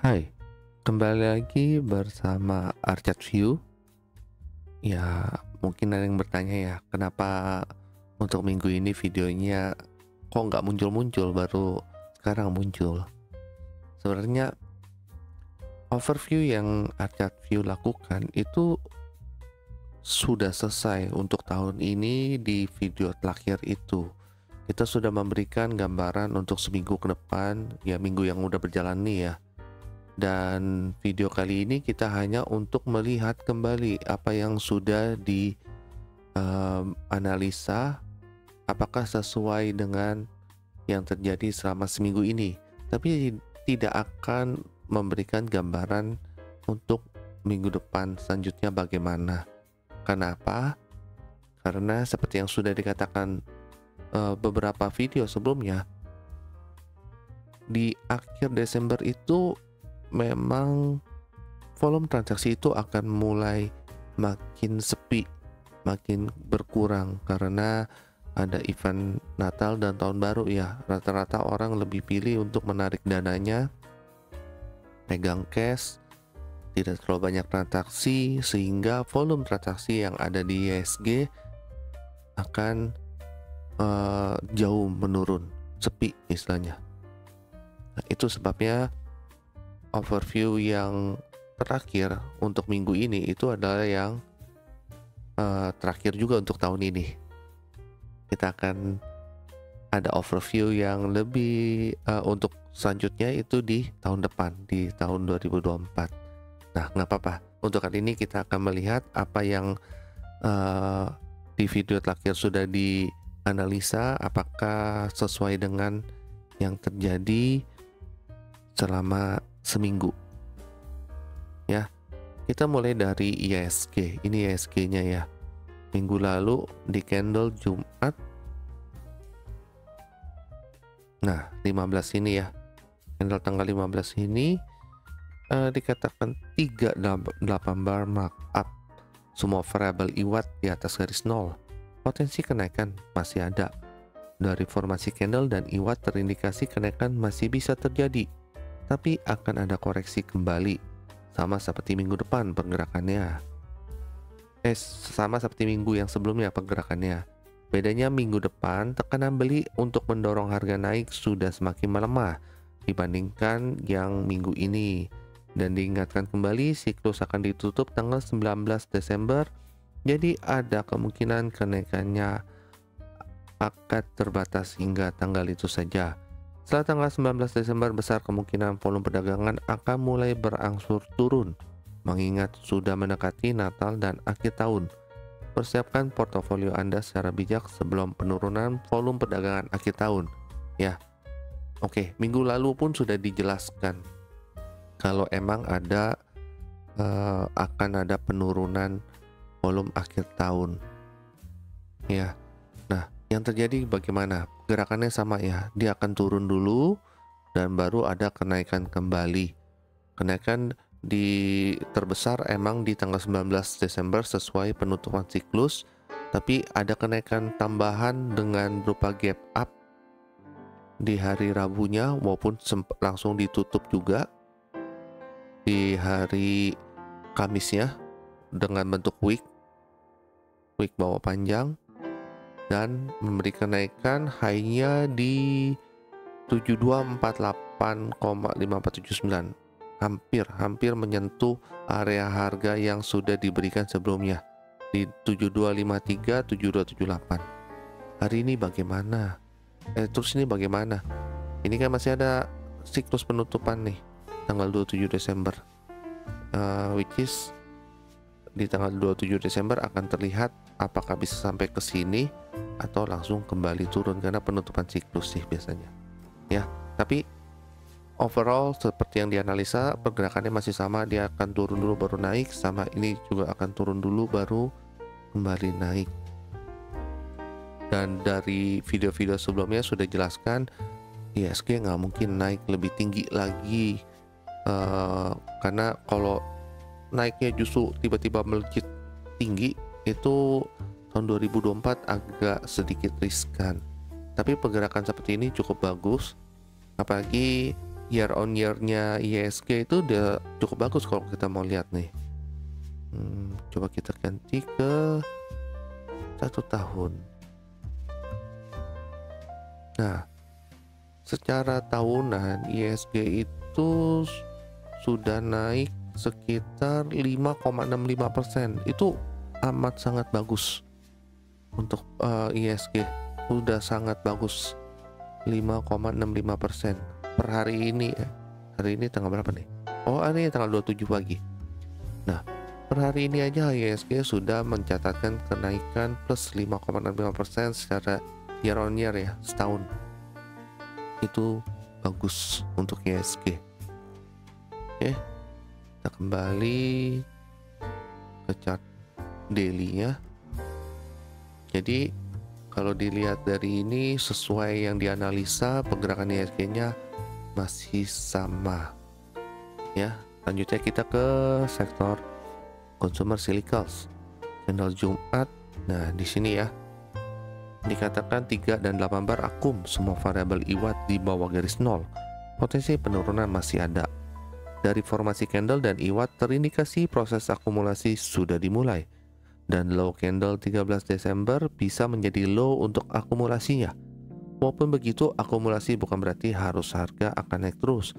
Hai, kembali lagi bersama Archat View. Ya, mungkin ada yang bertanya ya, kenapa untuk minggu ini videonya kok nggak muncul-muncul, baru sekarang muncul. Sebenarnya overview yang Archat View lakukan itu sudah selesai untuk tahun ini. Di video terakhir itu kita sudah memberikan gambaran untuk seminggu ke depan, ya minggu yang udah berjalan nih ya. Dan video kali ini kita hanya untuk melihat kembali apa yang sudah dianalisa, apakah sesuai dengan yang terjadi selama seminggu ini. Tapi tidak akan memberikan gambaran untuk minggu depan selanjutnya bagaimana. Kenapa? Karena seperti yang sudah dikatakan beberapa video sebelumnya, di akhir Desember itu memang volume transaksi itu akan mulai makin sepi, makin berkurang karena ada event Natal dan Tahun Baru ya. Rata-rata orang lebih pilih untuk menarik dananya, pegang cash, tidak terlalu banyak transaksi, sehingga volume transaksi yang ada di ISG akan jauh menurun, sepi istilahnya. Nah, itu sebabnya overview yang terakhir untuk minggu ini itu adalah yang terakhir juga untuk tahun ini. Kita akan ada overview yang lebih untuk selanjutnya itu di tahun depan, di tahun 2024. Nah, nggak apa-apa. Untuk kali ini kita akan melihat apa yang di video terakhir sudah dianalisa, apakah sesuai dengan yang terjadi selama seminggu ya. Kita mulai dari ISG. Ini ISG-nya ya. Minggu lalu di candle Jumat. Nah, 15 ini ya. Candle tanggal 15 ini dikatakan 38 bar markup. Semua variabel IWAT di atas garis nol. Potensi kenaikan masih ada. Dari formasi candle dan IWAT terindikasi kenaikan masih bisa terjadi, tapi akan ada koreksi kembali, sama seperti minggu depan pergerakannya. Sama seperti minggu yang sebelumnya pergerakannya. Bedanya minggu depan tekanan beli untuk mendorong harga naik sudah semakin melemah dibandingkan yang minggu ini. Dan diingatkan kembali siklus akan ditutup tanggal 19 Desember, jadi ada kemungkinan kenaikannya akan terbatas hingga tanggal itu saja. Setelah tanggal 19 Desember, besar kemungkinan volume perdagangan akan mulai berangsur turun, mengingat sudah mendekati Natal dan akhir tahun. Persiapkan portofolio Anda secara bijak sebelum penurunan volume perdagangan akhir tahun. Ya, oke, minggu lalu pun sudah dijelaskan kalau emang ada akan ada penurunan volume akhir tahun. Ya, nah yang terjadi bagaimana? Gerakannya sama ya, dia akan turun dulu dan baru ada kenaikan kembali. Kenaikan di terbesar emang di tanggal 19 Desember sesuai penutupan siklus, tapi ada kenaikan tambahan dengan berupa gap up di hari Rabunya maupun langsung ditutup juga di hari Kamisnya dengan bentuk wick bawah panjang, dan memberi kenaikan high-nya di 7248,5479, hampir menyentuh area harga yang sudah diberikan sebelumnya di 7253 7278. Hari ini bagaimana? Terus ini bagaimana? Ini kan masih ada siklus penutupan nih tanggal 27 Desember, which is di tanggal 27 Desember akan terlihat apakah bisa sampai ke sini atau langsung kembali turun karena penutupan siklus sih biasanya. Ya, tapi overall seperti yang dianalisa pergerakannya masih sama, dia akan turun dulu baru naik, sama ini juga akan turun dulu baru kembali naik. Dan dari video-video sebelumnya sudah jelaskan ISG nggak mungkin naik lebih tinggi lagi, karena kalau naiknya justru tiba-tiba melejit tinggi itu tahun 2024 agak sedikit riskan. Tapi pergerakan seperti ini cukup bagus, apalagi year on year-nya IHSG itu udah cukup bagus kalau kita mau lihat nih. Coba kita ganti ke 1 tahun. Nah, secara tahunan IHSG itu sudah naik sekitar 5,65%. Itu amat sangat bagus untuk IHSG. Sudah sangat bagus, 5,65% per hari ini. Hari ini tanggal berapa nih? Oh, hari ini tanggal 27 pagi. Nah, per hari ini aja IHSG sudah mencatatkan kenaikan plus 5,65% secara year on year ya, setahun. Itu bagus untuk IHSG. Oke, kita kembali ke chart daily-nya. Jadi kalau dilihat dari ini, sesuai yang dianalisa, pergerakan IHSG-nya masih sama. Ya, selanjutnya kita ke sektor consumer cyclicals. Candle Jumat. Nah, di sini ya dikatakan 3 dan 8 bar akum, semua variabel IWAT di bawah garis nol. Potensi penurunan masih ada. Dari formasi candle dan IWAT terindikasi proses akumulasi sudah dimulai. Dan low candle 13 Desember bisa menjadi low untuk akumulasinya. Walaupun begitu, akumulasi bukan berarti harus harga akan naik terus.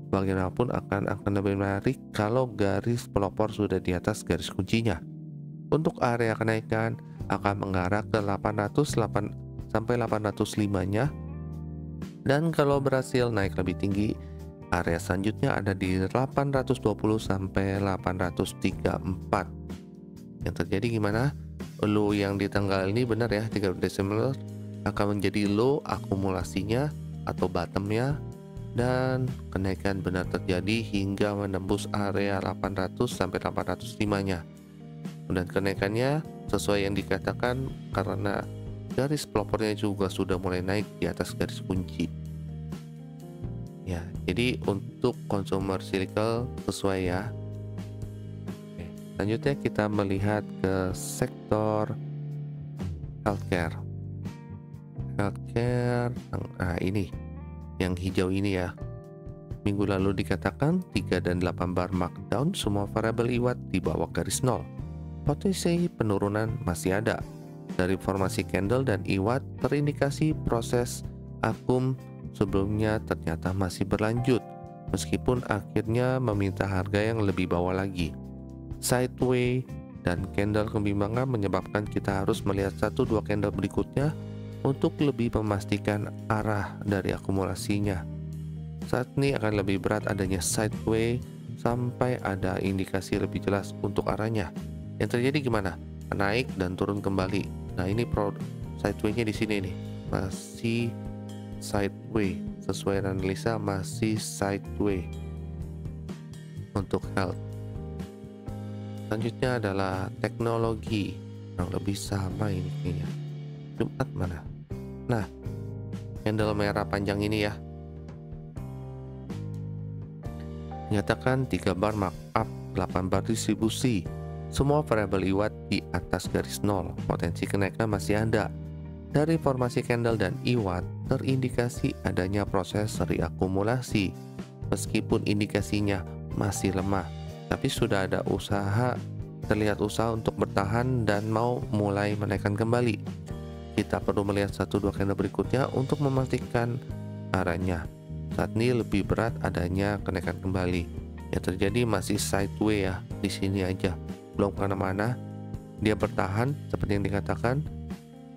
Bagaimanapun akan lebih menarik kalau garis pelopor sudah di atas garis kuncinya. Untuk area kenaikan akan mengarah ke 808 sampai 805-nya. Dan kalau berhasil naik lebih tinggi, area selanjutnya ada di 820 sampai 834. Yang terjadi gimana? Low yang di tanggal ini benar ya, 3 Desember akan menjadi low akumulasinya atau bottomnya, dan kenaikan benar terjadi hingga menembus area 800 sampai 805-nya. Dan kenaikannya sesuai yang dikatakan karena garis pelopornya juga sudah mulai naik di atas garis kunci. Ya, jadi untuk consumer cyclical sesuai ya. Selanjutnya kita melihat ke sektor healthcare. Nah ini yang hijau ini ya. Minggu lalu dikatakan 3 dan 8 bar markdown, semua variabel IWAT di bawah garis nol. Potensi penurunan masih ada. Dari formasi candle dan IWAT terindikasi proses akum sebelumnya ternyata masih berlanjut, meskipun akhirnya meminta harga yang lebih bawah lagi. Sideway dan candle kebimbangan menyebabkan kita harus melihat 1-2 candle berikutnya untuk lebih memastikan arah dari akumulasinya. Saat ini akan lebih berat adanya sideway sampai ada indikasi lebih jelas untuk arahnya. Yang terjadi gimana? Naik dan turun kembali. Nah, ini sideway-nya di sini nih. Masih sideway. Sesuai analisa masih sideway untuk health. Selanjutnya adalah teknologi, yang lebih sama ini kayaknya. Jumat mana? Nah, candle merah panjang ini ya, menyatakan 3 bar markup, 8 bar distribusi, semua variabel IWAT di atas garis nol. Potensi kenaikan masih ada. Dari formasi candle dan IWAT terindikasi adanya proses reakumulasi, meskipun indikasinya masih lemah. Tapi sudah ada terlihat usaha untuk bertahan dan mau mulai menaikkan kembali. Kita perlu melihat 1-2 candle berikutnya untuk memastikan arahnya. Saat ini lebih berat adanya kenaikan kembali. Yang terjadi masih sideway ya, di sini aja, belum kemana-mana. Dia bertahan seperti yang dikatakan,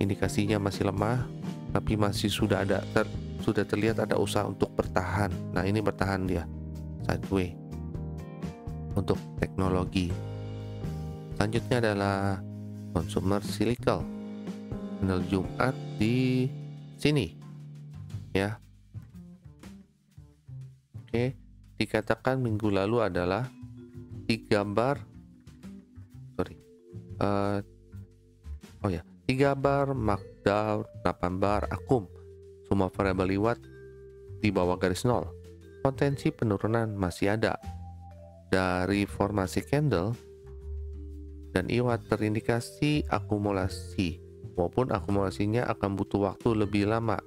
indikasinya masih lemah, tapi masih sudah terlihat ada usaha untuk bertahan. Nah, ini bertahan dia, sideway. Untuk teknologi selanjutnya adalah consumer cyclical. Candle Jumat di sini ya. Oke, dikatakan minggu lalu adalah 3 bar 3 bar markdown, 8 bar akum, semua variabel IWAT di bawah garis nol. Potensi penurunan masih ada. Dari formasi candle dan IWAT terindikasi akumulasi, walaupun akumulasinya akan butuh waktu lebih lama.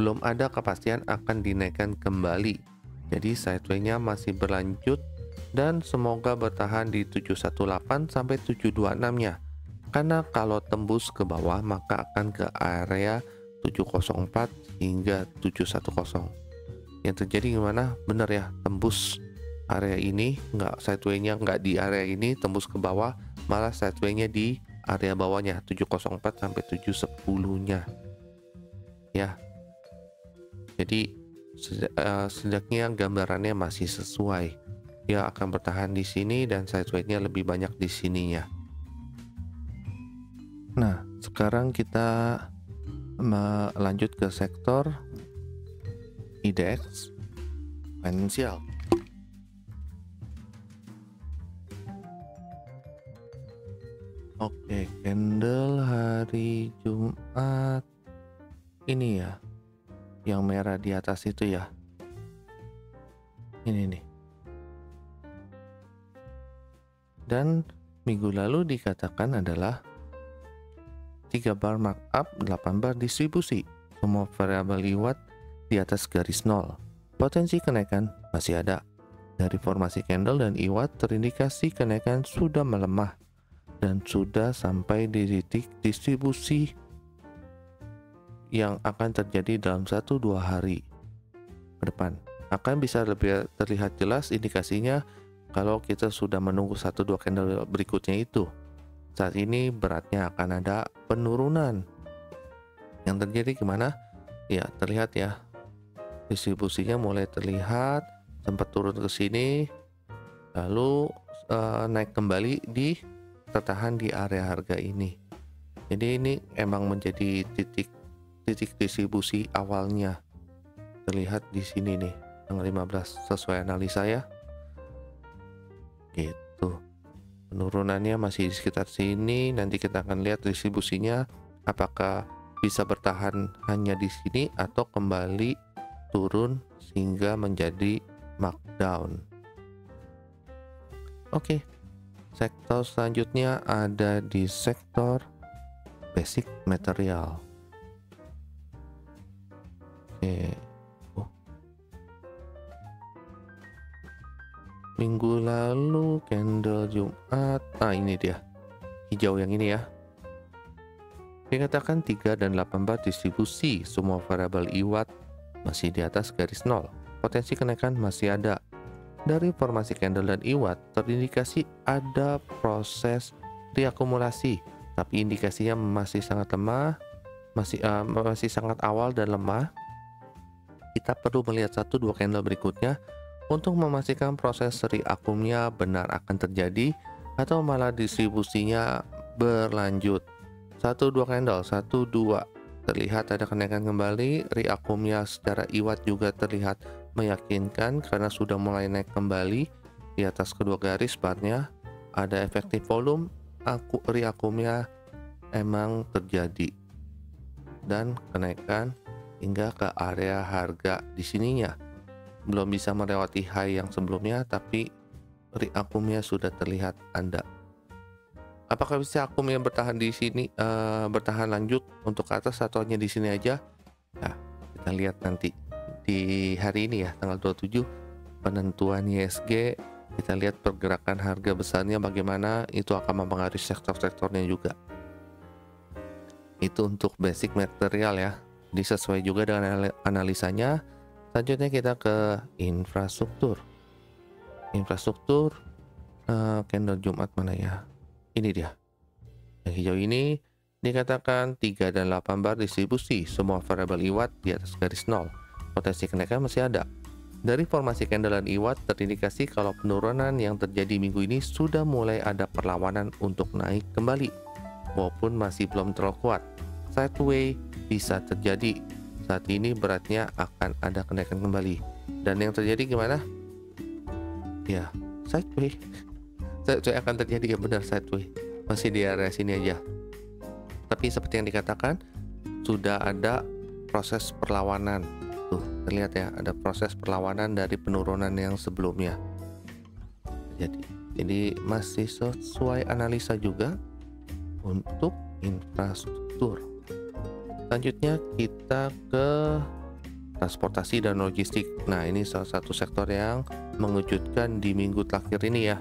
belum ada kepastian akan dinaikkan kembali. Jadi sideway-nya masih berlanjut dan semoga bertahan di 718 sampai 726-nya. Karena kalau tembus ke bawah maka akan ke area 704 hingga 710. Yang terjadi gimana? Bener ya, tembus area ini, nggak sideway-nya nggak di area ini, tembus ke bawah, malah sideway-nya di area bawahnya 704 sampai 710-nya. Ya. Jadi setidaknya gambarannya masih sesuai. Dia akan bertahan di sini dan sideway-nya lebih banyak di sininya. Nah, sekarang kita lanjut ke sektor IDX Financial. Oke, candle hari Jumat ini ya, yang merah di atas itu ya. Ini nih. Dan minggu lalu dikatakan adalah 3 bar markup, 8 bar distribusi. Semua variabel IWAT di atas garis 0. Potensi kenaikan masih ada. Dari formasi candle dan IWAT terindikasi kenaikan sudah melemah dan sudah sampai di titik distribusi yang akan terjadi dalam 1-2 hari ke depan. Akan bisa lebih terlihat jelas indikasinya kalau kita sudah menunggu 1-2 candle berikutnya itu. Saat ini beratnya akan ada penurunan. Yang terjadi gimana? Ya, terlihat ya. Distribusinya mulai terlihat, sempat turun ke sini, lalu naik kembali tertahan di area harga ini. Jadi ini emang menjadi titik distribusi awalnya. Terlihat di sini nih, tanggal 15 sesuai analisa ya. Gitu. Penurunannya masih di sekitar sini. Nanti kita akan lihat distribusinya apakah bisa bertahan hanya di sini atau kembali turun sehingga menjadi markdown. Oke. Sektor selanjutnya ada di sektor basic material. Oke. Minggu lalu candle Jumat, ini dia hijau yang ini ya, dikatakan 3 dan 8 bar distribusi. Semua variabel IWAT masih di atas garis 0. Potensi kenaikan masih ada. Dari formasi candle dan IWAT terindikasi ada proses reakumulasi, tapi indikasinya masih sangat lemah, masih sangat awal dan lemah. Kita perlu melihat 1-2 candle berikutnya untuk memastikan proses reakumnya benar akan terjadi atau malah distribusinya berlanjut. 1-2 candle, 1-2 terlihat ada kenaikan kembali. Reakumnya secara IWAT juga terlihat meyakinkan karena sudah mulai naik kembali di atas kedua garis barnya. Ada efektif volume, reakumnya emang terjadi dan kenaikan hingga ke area harga di sininya. Belum bisa melewati high yang sebelumnya, tapi reakumnya sudah terlihat ada. Apakah bisa akumnya bertahan di sini, bertahan lanjut untuk ke atas atau hanya di sini aja? Nah, kita lihat nanti di hari ini ya, tanggal 27 penentuan ISG. Kita lihat pergerakan harga besarnya bagaimana, itu akan mempengaruhi sektor-sektornya juga. Itu untuk basic material ya, disesuai juga dengan analisanya. Selanjutnya kita ke infrastruktur. Candle Jumat mana ya? Ini dia. Yang hijau ini dikatakan 3 dan 8 bar distribusi. Semua variabel IWAT di atas garis 0. Potensi kenaikan masih ada. Dari formasi candle dan IWAT terindikasi kalau penurunan yang terjadi minggu ini sudah mulai ada perlawanan untuk naik kembali, walaupun masih belum terlalu kuat. Sideway bisa terjadi. Saat ini beratnya akan ada kenaikan kembali. Dan yang terjadi gimana? Ya, sideway. Sideway akan terjadi, ya benar, sideway. Masih di area sini aja. Tapi seperti yang dikatakan, sudah ada proses perlawanan. Tuh, terlihat ya, ada proses perlawanan dari penurunan yang sebelumnya. Jadi masih sesuai analisa juga untuk infrastruktur. Selanjutnya kita ke transportasi dan logistik. Nah, ini salah satu sektor yang mengejutkan di minggu terakhir ini ya.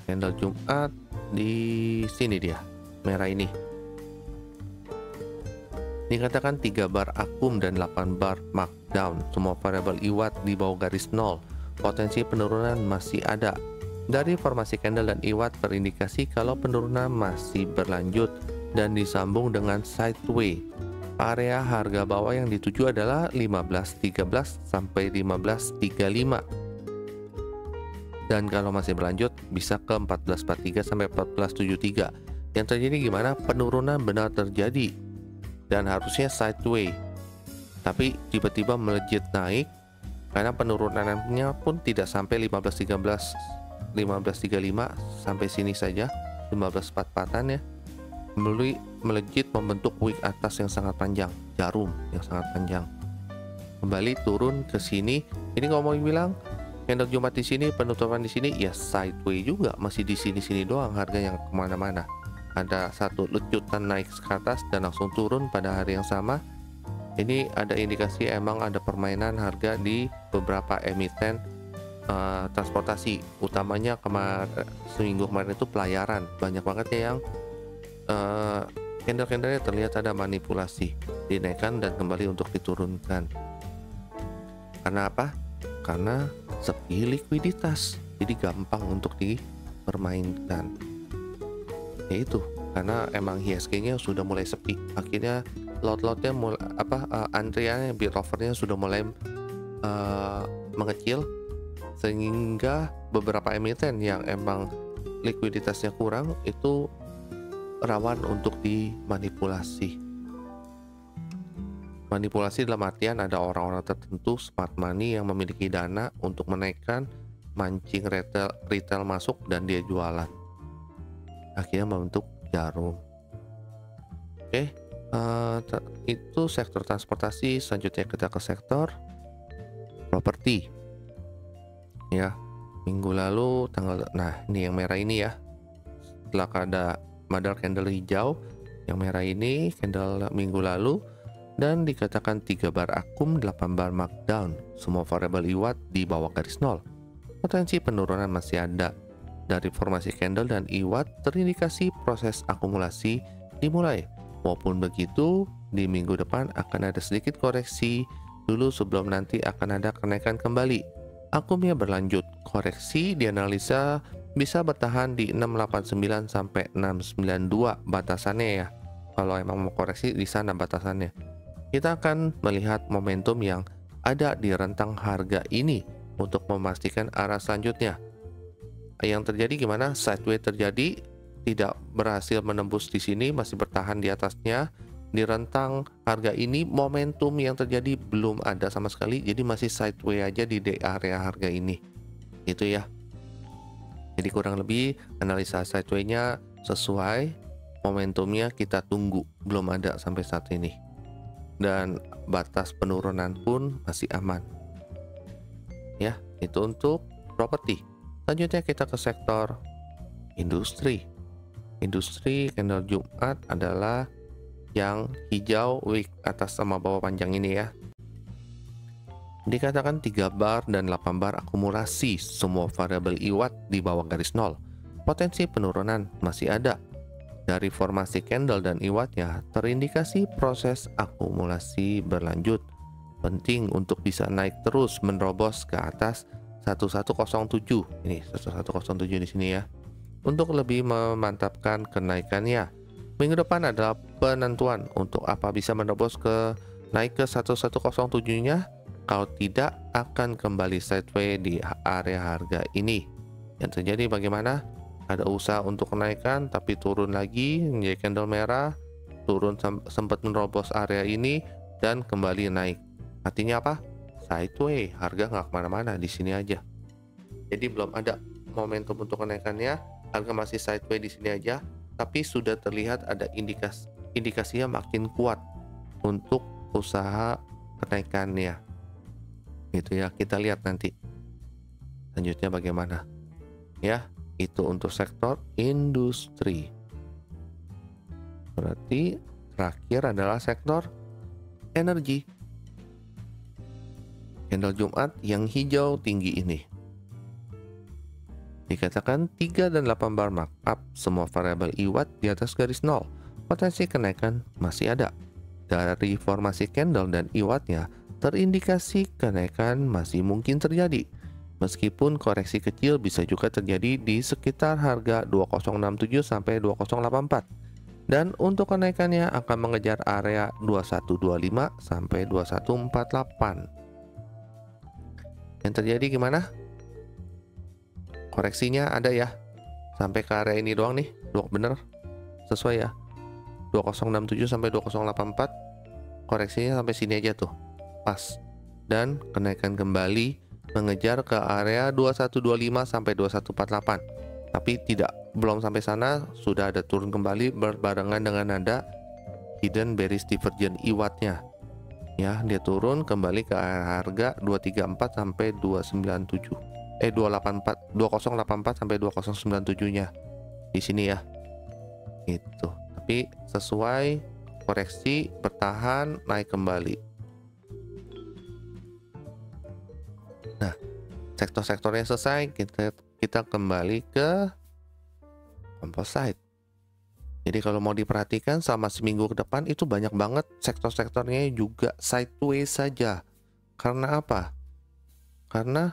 Candle Jumat di sini dia, merah ini. Dikatakan 3 bar akum dan 8 bar markdown, semua variabel IWAT di bawah garis nol. Potensi penurunan masih ada. Dari formasi candle dan IWAT terindikasi kalau penurunan masih berlanjut dan disambung dengan sideway. Area harga bawah yang dituju adalah 15.13 sampai 15.35. Dan kalau masih berlanjut bisa ke 14.43 sampai 14.73. Yang terjadi gimana? Penurunan benar terjadi dan harusnya sideway. Tapi tiba-tiba melejit naik karena penurunannya pun tidak sampai 15.13, 15.35 sampai sini saja, 15.44-an ya. Melejit membentuk wick atas yang sangat panjang, jarum yang sangat panjang. Kembali turun ke sini. Ini kalau mau bilang candle Jumat di sini, penutupan di sini ya sideway juga, masih di sini-sini doang harganya kemana-mana. Ada satu lecutan naik ke atas dan langsung turun pada hari yang sama. Ini ada indikasi emang ada permainan harga di beberapa emiten transportasi, utamanya seminggu kemarin itu pelayaran. Banyak banget ya yang candle-candlenya terlihat ada manipulasi, dinaikkan dan kembali untuk diturunkan. Karena apa? Karena sepi likuiditas, jadi gampang untuk dipermainkan. Yaitu karena emang IHSG-nya sudah mulai sepi, akhirnya lot-lotnya mulai antriannya, bid offernya sudah mulai mengecil, sehingga beberapa emiten yang emang likuiditasnya kurang itu rawan untuk dimanipulasi. Manipulasi dalam artian ada orang-orang tertentu smart money yang memiliki dana untuk menaikkan, mancing retail masuk dan dia jualan. Akhirnya membentuk jarum. Oke, itu sektor transportasi. Selanjutnya kita ke sektor properti. Ya, minggu lalu ini yang merah ini ya. Setelah ada model candle hijau, yang merah ini candle minggu lalu. Dan dikatakan 3 bar akum, 8 bar markdown, semua variabel IWAT di bawah garis nol. Potensi penurunan masih ada. Dari formasi candle dan IWAT terindikasi proses akumulasi dimulai. Walaupun begitu, di minggu depan akan ada sedikit koreksi dulu sebelum nanti akan ada kenaikan kembali. Akumnya berlanjut, koreksi dianalisa bisa bertahan di 689 sampai 692 batasannya ya. Kalau emang mau koreksi di sana batasannya. Kita akan melihat momentum yang ada di rentang harga ini untuk memastikan arah selanjutnya. Yang terjadi gimana? Sideway terjadi, tidak berhasil menembus di sini, masih bertahan di atasnya. Di rentang harga ini momentum yang terjadi belum ada sama sekali, jadi masih sideway aja di area harga ini. Gitu ya. Jadi kurang lebih analisa sideway-nya sesuai, momentumnya kita tunggu, belum ada sampai saat ini. Dan batas penurunan pun masih aman. Ya, itu untuk properti. Selanjutnya kita ke sektor industri. Industri candle Jumat adalah yang hijau wick atas sama bawah panjang ini ya. Dikatakan 3 bar dan 8 bar akumulasi, semua variabel IWAT di bawah garis nol. Potensi penurunan masih ada. Dari formasi candle dan IWAT-nya terindikasi proses akumulasi berlanjut. Penting untuk bisa naik terus menerobos ke atas 1107. Ini 1107 di sini ya. Untuk lebih memantapkan kenaikannya. Minggu depan adalah penentuan untuk apa bisa menerobos ke naik ke 1107-nya. Kalau tidak akan kembali sideway di area harga ini. Yang terjadi bagaimana? Ada usaha untuk kenaikan tapi turun lagi menjadi candle merah, turun sempat menerobos area ini dan kembali naik. Artinya apa? Sideway, harga nggak kemana-mana, di sini aja. Jadi belum ada momentum untuk kenaikannya, harga masih sideway di sini aja, tapi sudah terlihat ada indikasinya makin kuat untuk usaha kenaikannya. Gitu ya, kita lihat nanti selanjutnya bagaimana. Ya. Itu untuk sektor industri. Berarti terakhir adalah sektor energi. Candle Jumat yang hijau tinggi ini. Dikatakan 3 dan 8 bar markup, semua variabel IWAT di atas garis 0. Potensi kenaikan masih ada. Dari formasi candle dan IWAT-nya, terindikasi kenaikan masih mungkin terjadi. Meskipun koreksi kecil bisa juga terjadi di sekitar harga 2067 sampai 2084. Dan untuk kenaikannya akan mengejar area 2125 sampai 2148. Yang terjadi gimana? Koreksinya ada ya. Sampai ke area ini doang nih. Bener. Sesuai ya. 2067 sampai 2084. Koreksinya sampai sini aja tuh. Pas. Dan kenaikan kembali mengejar ke area 2125 sampai 2148. Tapi belum sampai sana, sudah ada turun kembali berbarengan dengan ada hidden bearish divergence IWAT-nya. Ya, dia turun kembali ke harga 234 sampai 297. 2084 sampai 2097-nya. Di sini ya. Gitu. Tapi sesuai koreksi, bertahan, naik kembali. Nah, sektor-sektornya selesai, kita kembali ke composite. Jadi kalau mau diperhatikan selama seminggu ke depan itu banyak banget sektor-sektornya juga sideways saja. Karena apa? Karena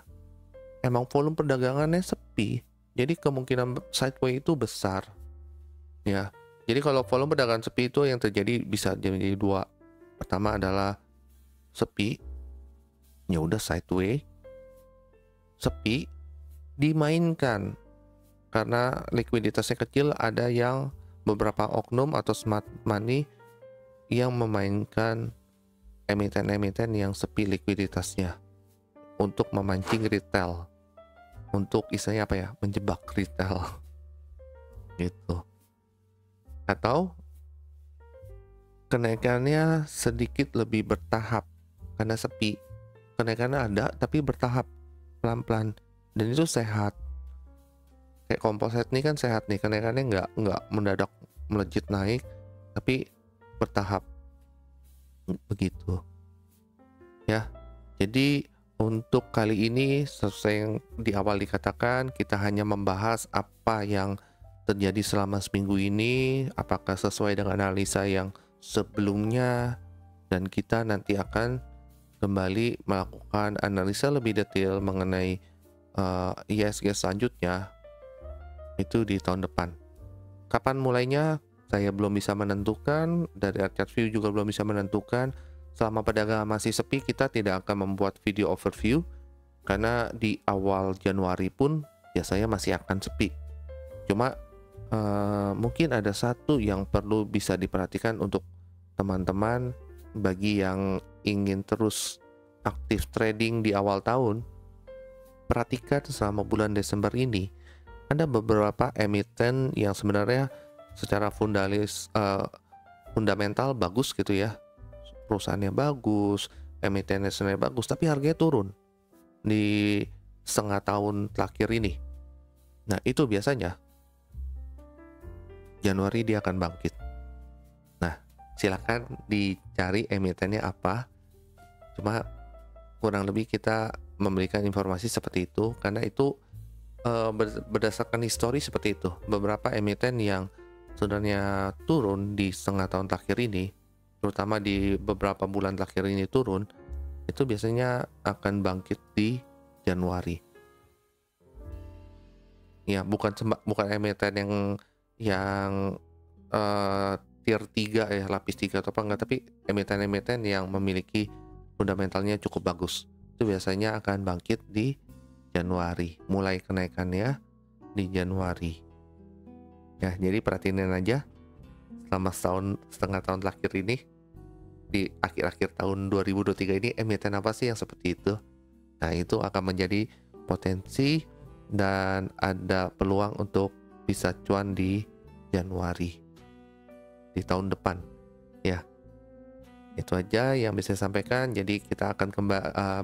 emang volume perdagangannya sepi. Jadi kemungkinan sideways itu besar. Ya. Jadi kalau volume perdagangan sepi itu yang terjadi bisa jadi dua. Pertama adalah sepi. Ya udah sideways. Sepi dimainkan. Karena likuiditasnya kecil, ada yang beberapa oknum atau smart money yang memainkan emiten-emiten yang sepi likuiditasnya untuk memancing retail, untuk istilahnya apa ya, menjebak retail gitu. Atau kenaikannya sedikit lebih bertahap karena sepi. Kenaikannya ada tapi bertahap, pelan-pelan, dan itu sehat. Kayak composite nih kan sehat nih, kenaikannya nggak mendadak melejit naik, tapi bertahap begitu ya. Jadi untuk kali ini seperti yang di awal dikatakan, kita hanya membahas apa yang terjadi selama seminggu ini, apakah sesuai dengan analisa yang sebelumnya, dan kita nanti akan kembali melakukan analisa lebih detail mengenai ISG selanjutnya itu di tahun depan. Kapan mulainya saya belum bisa menentukan, dari ArcChartView juga belum bisa menentukan. Selama perdagangan masih sepi, kita tidak akan membuat video overview karena di awal Januari pun biasanya masih akan sepi. Cuma mungkin ada satu yang perlu bisa diperhatikan untuk teman-teman bagi yang ingin terus aktif trading di awal tahun. Perhatikan selama bulan Desember ini ada beberapa emiten yang sebenarnya secara fundamental bagus gitu ya, perusahaannya bagus, emitennya sebenarnya bagus, tapi harganya turun di setengah tahun terakhir ini. Nah itu biasanya Januari dia akan bangkit. Nah silakan dicari emitennya apa. Cuma kurang lebih kita memberikan informasi seperti itu karena itu berdasarkan histori seperti itu. Beberapa emiten yang sebenarnya turun di setengah tahun terakhir ini, terutama di beberapa bulan terakhir ini turun, itu biasanya akan bangkit di Januari. Ya, bukan emiten yang tier 3 ya, lapis 3 atau apa enggak, tapi emiten-emiten yang memiliki fundamentalnya cukup bagus. Itu biasanya akan bangkit di Januari, mulai kenaikannya di Januari. Ya, jadi perhatiin aja selama setengah tahun terakhir ini, di akhir-akhir tahun 2023 ini emiten apa sih yang seperti itu. Nah itu akan menjadi potensi dan ada peluang untuk bisa cuan di Januari di tahun depan ya. Itu aja yang bisa saya sampaikan. Jadi kita akan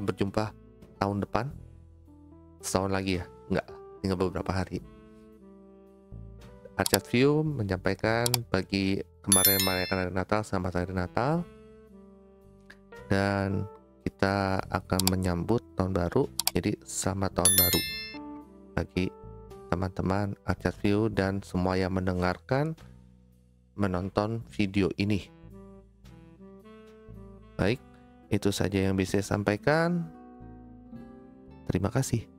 berjumpa tahun depan, setahun lagi ya, enggak, tinggal beberapa hari. ArcChartView menyampaikan bagi kemarin merayakan hari Natal, selamat hari Natal, dan kita akan menyambut tahun baru. Jadi selamat tahun baru bagi teman-teman Archat View dan semua yang mendengarkan, menonton video ini. Baik, itu saja yang bisa saya sampaikan. Terima kasih.